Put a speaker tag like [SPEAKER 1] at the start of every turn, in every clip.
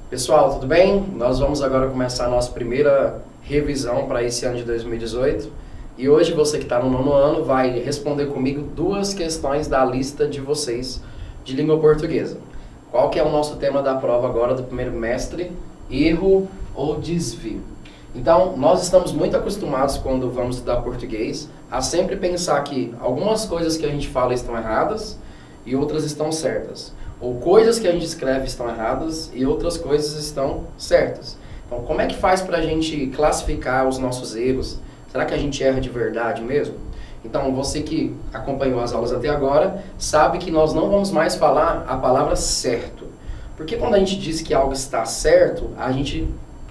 [SPEAKER 1] Pessoal, tudo bem? Nós vamos agora começar a nossa primeira revisão para esse ano de 2018. E hoje você que está no nono ano vai responder comigo duas questões da lista de vocês de língua portuguesa. Qual que é o nosso tema da prova agora do primeiro mestre? Erro ou desvio? Então, nós estamos muito acostumados quando vamos estudar português a sempre pensar que algumas coisas que a gente fala estão erradas e outras estão certas. Ou coisas que a gente escreve estão erradas e outras coisas estão certas. Então, como é que faz para a gente classificar os nossos erros? Será que a gente erra de verdade mesmo? Então, você que acompanhou as aulas até agora, sabe que nós não vamos mais falar a palavra certo. Porque quando a gente diz que algo está certo, a gente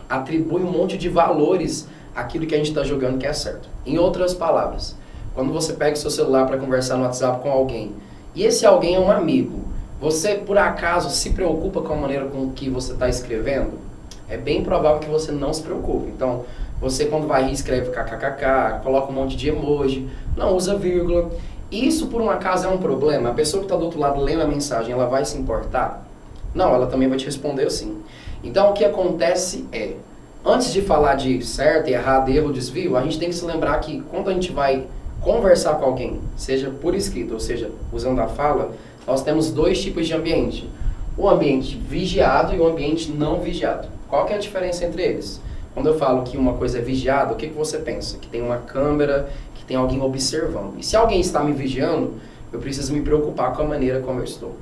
[SPEAKER 1] atribui um monte de valores àquilo que a gente está julgando que é certo. Em outras palavras, quando você pega o seu celular para conversar no WhatsApp com alguém, e esse alguém é um amigo, você, por acaso, se preocupa com a maneira com que você está escrevendo? É bem provável que você não se preocupe. Então, você quando vai rir, escreve kkkk, coloca um monte de emoji, não usa vírgula. Isso, por um acaso, é um problema? A pessoa que está do outro lado lendo a mensagem, ela vai se importar? Não, ela também vai te responder assim. Então, o que acontece é, antes de falar de certo, errado, erro, desvio, a gente tem que se lembrar que quando a gente vai conversar com alguém, seja por escrito, ou seja, usando a fala, nós temos dois tipos de ambiente. O ambiente vigiado e o ambiente não vigiado. Qual que é a diferença entre eles? Quando eu falo que uma coisa é vigiada, o que você pensa? Que tem uma câmera, que tem alguém observando. E se alguém está me vigiando, eu preciso me preocupar com a maneira como eu estou.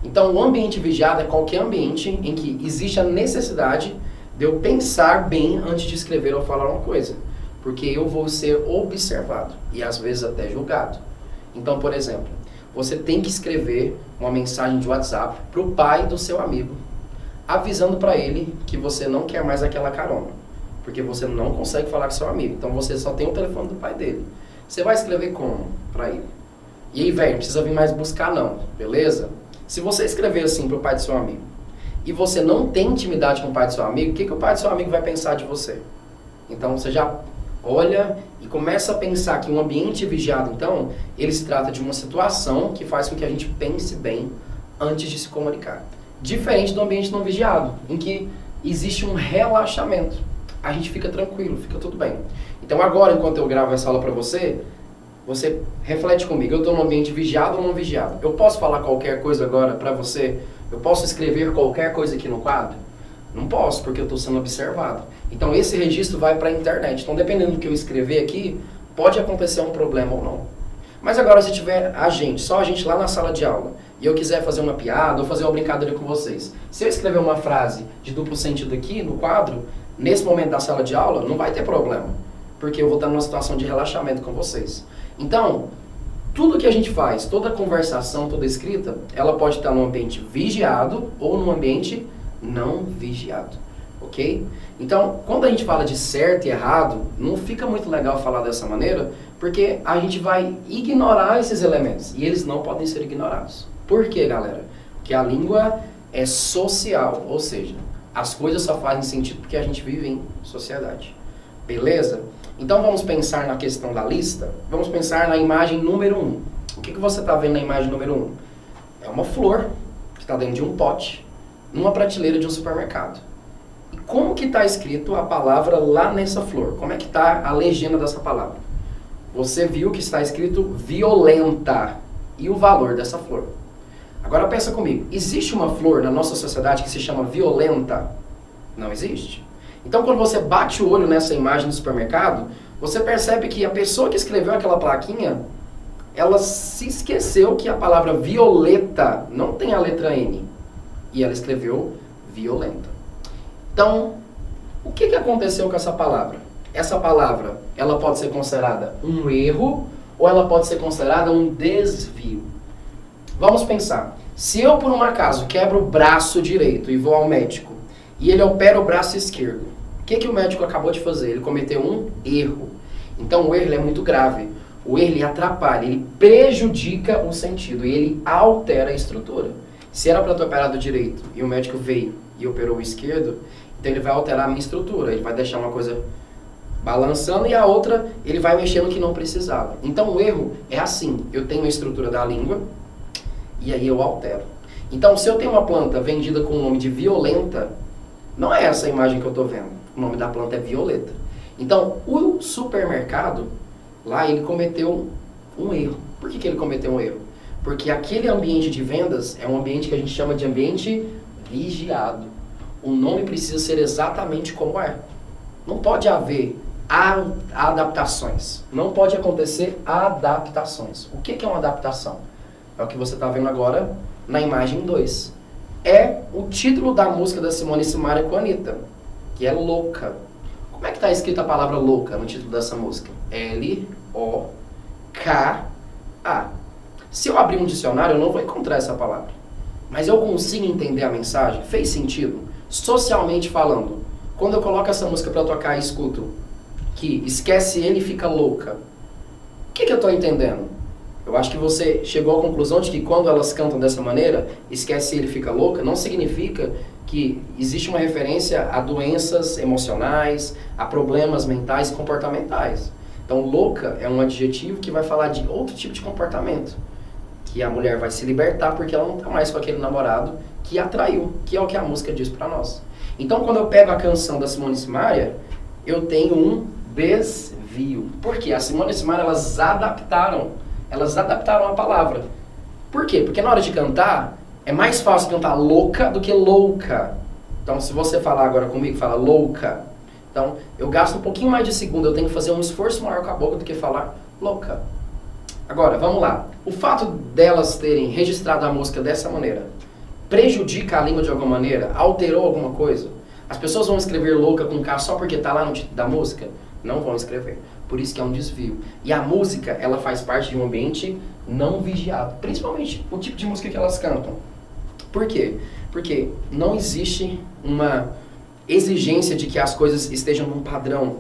[SPEAKER 1] Então, o ambiente vigiado é qualquer ambiente em que existe a necessidade de eu pensar bem antes de escrever ou falar uma coisa. Porque eu vou ser observado e às vezes até julgado. Então, por exemplo, você tem que escrever uma mensagem de WhatsApp para o pai do seu amigo, avisando para ele que você não quer mais aquela carona, porque você não consegue falar com seu amigo, então você só tem o telefone do pai dele. Você vai escrever como para ele? E aí, velho, não precisa vir mais buscar não, beleza? Se você escrever assim para o pai do seu amigo, e você não tem intimidade com o pai do seu amigo, o que o pai do seu amigo vai pensar de você? Então você já olha e começa a pensar que um ambiente vigiado, então, ele se trata de uma situação que faz com que a gente pense bem antes de se comunicar. Diferente do ambiente não vigiado, em que existe um relaxamento. A gente fica tranquilo, fica tudo bem. Então agora, enquanto eu gravo essa aula para você, você reflete comigo. Eu estou no ambiente vigiado ou não vigiado? Eu posso falar qualquer coisa agora para você? Eu posso escrever qualquer coisa aqui no quadro? Não posso, porque eu estou sendo observado. Então esse registro vai para a internet. Então dependendo do que eu escrever aqui, pode acontecer um problema ou não. Mas agora se tiver só a gente lá na sala de aula, e eu quiser fazer uma piada ou fazer uma brincadeira com vocês, se eu escrever uma frase de duplo sentido aqui no quadro, nesse momento da sala de aula, não vai ter problema. Porque eu vou estar numa situação de relaxamento com vocês. Então, tudo que a gente faz, toda conversação, toda escrita, ela pode estar num ambiente vigiado ou num ambiente não vigiado, ok? Então, quando a gente fala de certo e errado, não fica muito legal falar dessa maneira, porque a gente vai ignorar esses elementos, e eles não podem ser ignorados. Por quê, galera? Porque a língua é social, ou seja, as coisas só fazem sentido porque a gente vive em sociedade. Beleza? Então vamos pensar na questão da lista, vamos pensar na imagem número 1. O que você está vendo na imagem número 1? É uma flor que está dentro de um pote, numa prateleira de um supermercado. E como que está escrito a palavra lá nessa flor? Como é que está a legenda dessa palavra? Você viu que está escrito violenta e o valor dessa flor. Agora pensa comigo, existe uma flor na nossa sociedade que se chama violenta? Não existe. Então quando você bate o olho nessa imagem do supermercado, você percebe que a pessoa que escreveu aquela plaquinha, ela se esqueceu que a palavra violeta não tem a letra N. E ela escreveu violenta. Então, o que aconteceu com essa palavra? Essa palavra, ela pode ser considerada um erro ou ela pode ser considerada um desvio. Vamos pensar. Se eu, por um acaso, quebro o braço direito e vou ao médico e ele opera o braço esquerdo, o que o médico acabou de fazer? Ele cometeu um erro. Então, o erro é muito grave. O erro ele atrapalha, ele prejudica o sentido e ele altera a estrutura. Se era para ter operado direito e o médico veio e operou o esquerdo, então ele vai alterar a minha estrutura, ele vai deixar uma coisa balançando, e a outra ele vai mexer no que não precisava. Então o erro é assim, eu tenho a estrutura da língua e aí eu altero. Então se eu tenho uma planta vendida com o nome de violenta, não é essa a imagem que eu estou vendo, o nome da planta é violeta. Então o supermercado, lá ele cometeu um erro. Por que ele cometeu um erro? Porque aquele ambiente de vendas é um ambiente que a gente chama de ambiente vigiado. O nome precisa ser exatamente como é. Não pode haver adaptações. Não pode acontecer adaptações. O que é uma adaptação? É o que você está vendo agora na imagem 2. É o título da música da Simone e Simaria com a Anitta, que é Louca. Como é que está escrita a palavra louca no título dessa música? L-O-K-A. Se eu abrir um dicionário, eu não vou encontrar essa palavra. Mas eu consigo entender a mensagem? Fez sentido? Socialmente falando, quando eu coloco essa música para tocar e escuto que esquece ele e fica louca, o que eu estou entendendo? Eu acho que você chegou à conclusão de que quando elas cantam dessa maneira, esquece ele e fica louca, não significa que existe uma referência a doenças emocionais, a problemas mentais e comportamentais. Então, louca é um adjetivo que vai falar de outro tipo de comportamento. Que a mulher vai se libertar porque ela não está mais com aquele namorado que atraiu, que é o que a música diz para nós. Então, quando eu pego a canção da Simone e Simaria, eu tenho um desvio. Por quê? A Simone e Simaria, elas adaptaram a palavra. Por quê? Porque na hora de cantar, é mais fácil cantar louca do que louca. Então, se você falar agora comigo, fala louca. Então, eu gasto um pouquinho mais de segundo, eu tenho que fazer um esforço maior com a boca do que falar louca. Agora, vamos lá. O fato delas terem registrado a música dessa maneira prejudica a língua de alguma maneira? Alterou alguma coisa? As pessoas vão escrever louca com K só porque está lá no título da música? Não vão escrever. Por isso que é um desvio. E a música, ela faz parte de um ambiente não vigiado. Principalmente o tipo de música que elas cantam. Por quê? Porque não existe uma exigência de que as coisas estejam num padrão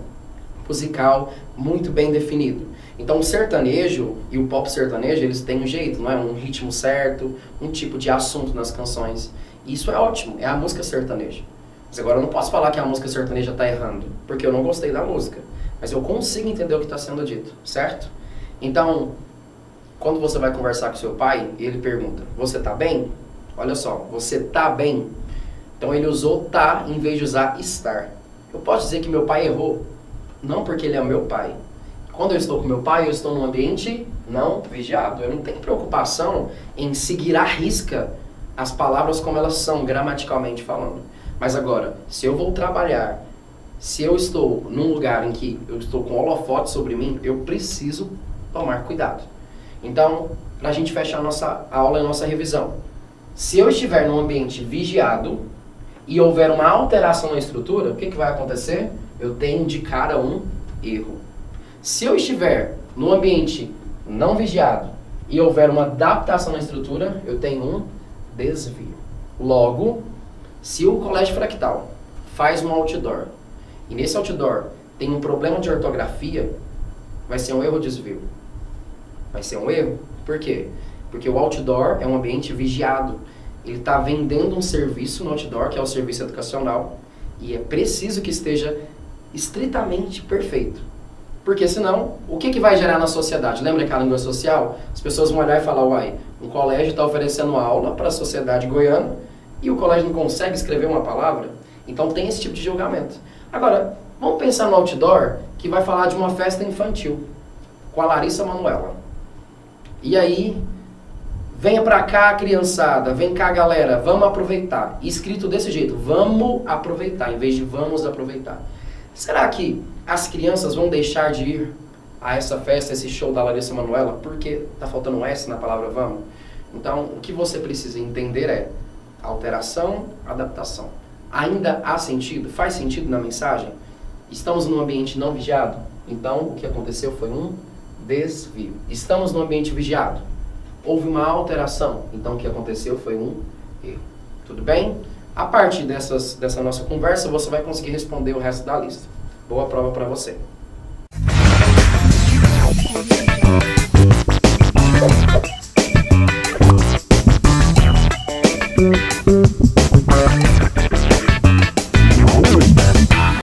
[SPEAKER 1] musical muito bem definido. Então o sertanejo e o pop sertanejo, eles têm um jeito, não é? Um ritmo certo, um tipo de assunto nas canções. E isso é ótimo, é a música sertaneja. Mas agora eu não posso falar que a música sertaneja está errando, porque eu não gostei da música. Mas eu consigo entender o que está sendo dito, certo? Então, quando você vai conversar com seu pai, ele pergunta, você está bem? Olha só, você está bem? Então ele usou tá em vez de usar estar. Eu posso dizer que meu pai errou? Não, porque ele é o meu pai. Quando eu estou com meu pai, eu estou num ambiente não vigiado. Eu não tenho preocupação em seguir à risca as palavras como elas são, gramaticalmente falando. Mas agora, se eu vou trabalhar, se eu estou num lugar em que eu estou com holofote sobre mim, eu preciso tomar cuidado. Então, para a gente fechar a nossa aula e a nossa revisão. Se eu estiver num ambiente vigiado e houver uma alteração na estrutura, o que vai acontecer? Eu tenho de cara um erro. Se eu estiver num ambiente não vigiado e houver uma adaptação na estrutura, eu tenho um desvio. Logo, se o colégio fractal faz um outdoor e nesse outdoor tem um problema de ortografia, vai ser um erro ou desvio? Vai ser um erro. Por quê? Porque o outdoor é um ambiente vigiado. Ele está vendendo um serviço no outdoor, que é o serviço educacional, e é preciso que esteja estritamente perfeito. Porque senão, o que vai gerar na sociedade? Lembra que a língua social? As pessoas vão olhar e falar, uai, um colégio está oferecendo aula para a sociedade goiana e o colégio não consegue escrever uma palavra? Então tem esse tipo de julgamento. Agora, vamos pensar no outdoor que vai falar de uma festa infantil com a Larissa Manoela. E aí, venha pra cá, criançada, vem cá, galera, vamos aproveitar. Escrito desse jeito, vamos aproveitar, em vez de vamos aproveitar. Será que as crianças vão deixar de ir a essa festa, esse show da Larissa Manoela, porque tá faltando um S na palavra vamos? Então, o que você precisa entender é alteração, adaptação. Ainda há sentido? Faz sentido na mensagem? Estamos num ambiente não vigiado? Então, o que aconteceu foi um desvio. Estamos num ambiente vigiado? Houve uma alteração? Então, o que aconteceu foi um erro. Tudo bem? A partir dessa nossa conversa, você vai conseguir responder o resto da lista. Boa prova para você.